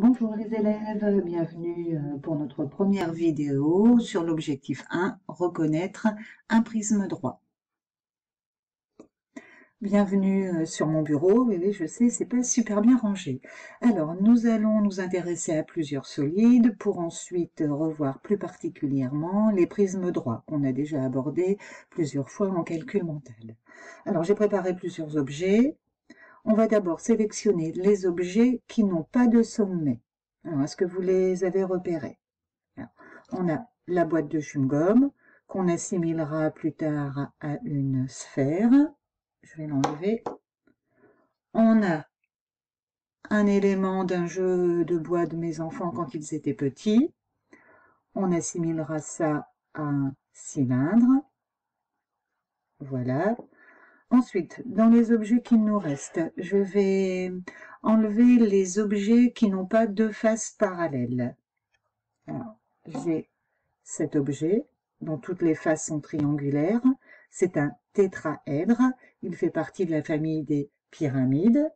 Bonjour les élèves, bienvenue pour notre première vidéo sur l'objectif 1, reconnaître un prisme droit. Bienvenue sur mon bureau, oui, je sais, c'est pas super bien rangé. Alors, nous allons nous intéresser à plusieurs solides pour ensuite revoir plus particulièrement les prismes droits qu'on a déjà abordés plusieurs fois en calcul mental. Alors, j'ai préparé plusieurs objets. On va d'abord sélectionner les objets qui n'ont pas de sommet. Alors, est-ce que vous les avez repérés? Alors, on a la boîte de chewing-gum qu'on assimilera plus tard à une sphère. Je vais l'enlever. On a un élément d'un jeu de bois de mes enfants quand ils étaient petits. On assimilera ça à un cylindre. Voilà. Ensuite, dans les objets qui nous restent, je vais enlever les objets qui n'ont pas deux faces parallèles. Alors, j'ai cet objet, dont toutes les faces sont triangulaires. C'est un tétraèdre. Il fait partie de la famille des pyramides.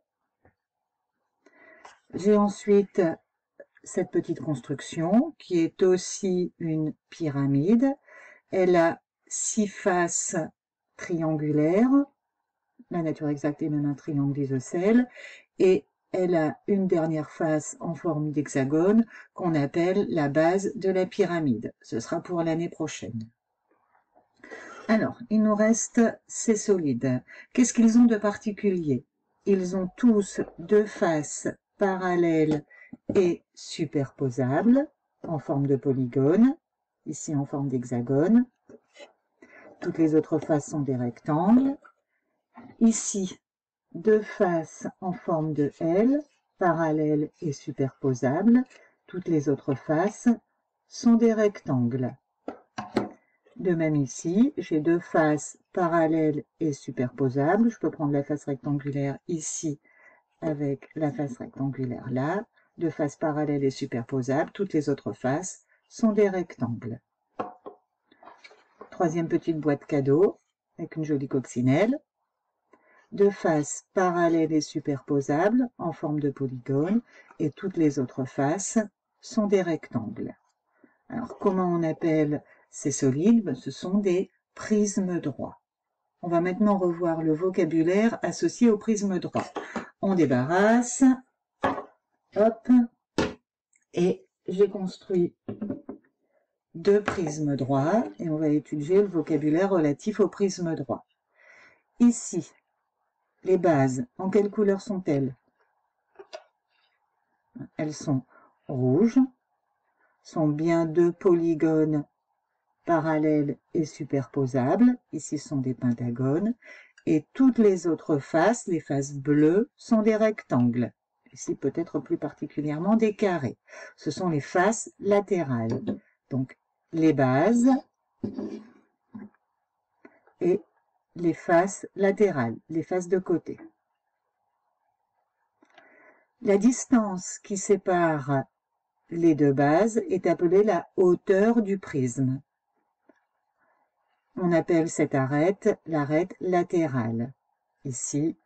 J'ai ensuite cette petite construction qui est aussi une pyramide. Elle a 6 faces triangulaires. La nature exacte est même un triangle isocèle. Et elle a une dernière face en forme d'hexagone qu'on appelle la base de la pyramide. Ce sera pour l'année prochaine. Alors, il nous reste ces solides. Qu'est-ce qu'ils ont de particulier? Ils ont tous deux faces parallèles et superposables en forme de polygone, ici en forme d'hexagone. Toutes les autres faces sont des rectangles. Ici, deux faces en forme de L, parallèles et superposables. Toutes les autres faces sont des rectangles. De même ici, j'ai deux faces parallèles et superposables. Je peux prendre la face rectangulaire ici avec la face rectangulaire là. Deux faces parallèles et superposables. Toutes les autres faces sont des rectangles. Troisième petite boîte cadeau avec une jolie coccinelle. Deux faces parallèles et superposables en forme de polygone et toutes les autres faces sont des rectangles. Alors, comment on appelle ces solides? Ce sont des prismes droits. On va maintenant revoir le vocabulaire associé au prisme droit. On débarrasse, hop, et j'ai construit deux prismes droits et on va étudier le vocabulaire relatif au prisme droit. Ici, les bases, en quelle couleur sont-elles? Elles sont rouges, sont bien deux polygones parallèles et superposables. Ici sont des pentagones. Et toutes les autres faces, les faces bleues, sont des rectangles. Ici peut-être plus particulièrement des carrés. Ce sont les faces latérales. Donc les bases et les faces latérales, les faces de côté. La distance qui sépare les deux bases est appelée la hauteur du prisme. On appelle cette arête l'arête latérale. Ici,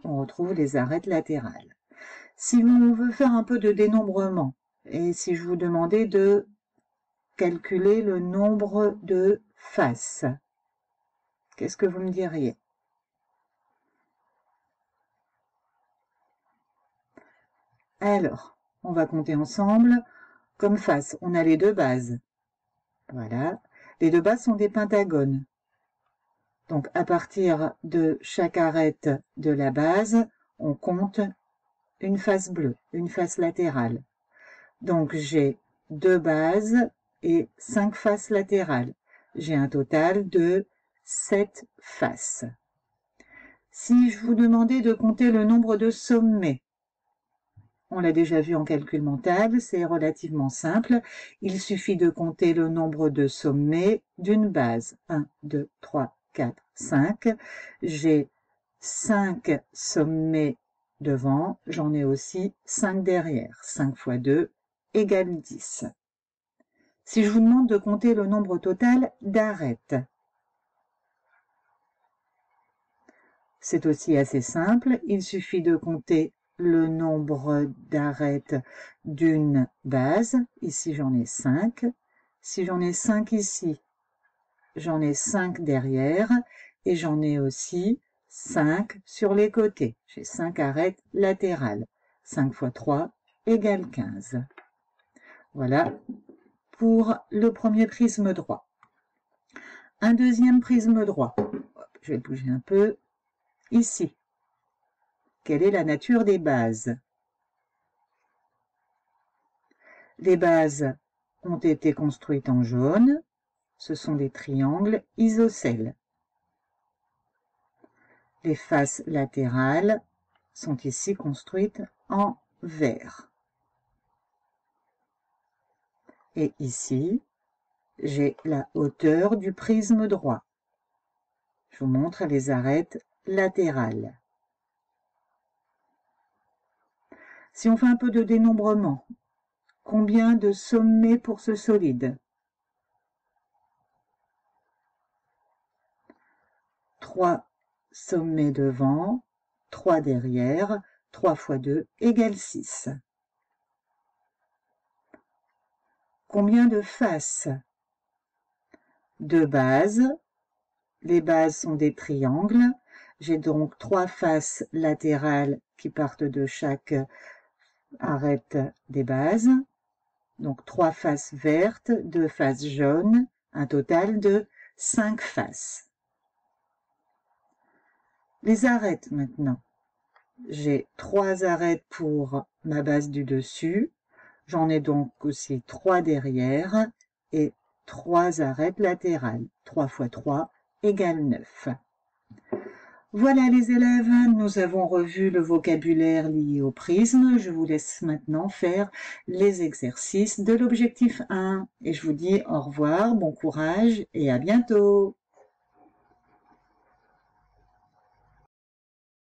on retrouve les arêtes latérales. Si on veut faire un peu de dénombrement, et si je vous demandais de calculer le nombre de faces, qu'est-ce que vous me diriez? Alors, on va compter ensemble. Comme face, on a les deux bases. Voilà. Les deux bases sont des pentagones. Donc, à partir de chaque arête de la base, on compte une face bleue, une face latérale. Donc, j'ai deux bases et 5 faces latérales. J'ai un total de 7 faces. Si je vous demandais de compter le nombre de sommets, on l'a déjà vu en calcul mental, c'est relativement simple. Il suffit de compter le nombre de sommets d'une base. 1, 2, 3, 4, 5. J'ai 5 sommets devant, j'en ai aussi 5 derrière. 5 fois 2 égale 10. Si je vous demande de compter le nombre total d'arêtes, C'est aussi assez simple, il suffit de compter le nombre d'arêtes d'une base. Ici, j'en ai 5. Si j'en ai 5 ici, j'en ai 5 derrière et j'en ai aussi 5 sur les côtés. J'ai 5 arêtes latérales. 5 fois 3 égale 15. Voilà pour le premier prisme droit. Un deuxième prisme droit. Je vais bouger un peu. Ici. Quelle est la nature des bases? Les bases ont été construites en jaune. Ce sont des triangles isocèles. Les faces latérales sont ici construites en vert. Et ici, j'ai la hauteur du prisme droit. Je vous montre les arêtes latérales. Si on fait un peu de dénombrement, combien de sommets pour ce solide? 3 sommets devant, 3 derrière, 3 fois 2 égale 6. Combien de faces? 2 bases. Les bases sont des triangles. J'ai donc 3 faces latérales qui partent de chaque arête des bases. Donc 3 faces vertes, 2 faces jaunes, un total de 5 faces. Les arêtes maintenant. J'ai 3 arêtes pour ma base du dessus. J'en ai donc aussi 3 derrière et 3 arêtes latérales. 3 fois 3 égale 9. Voilà les élèves, nous avons revu le vocabulaire lié au prisme. Je vous laisse maintenant faire les exercices de l'objectif 1. Et je vous dis au revoir, bon courage et à bientôt.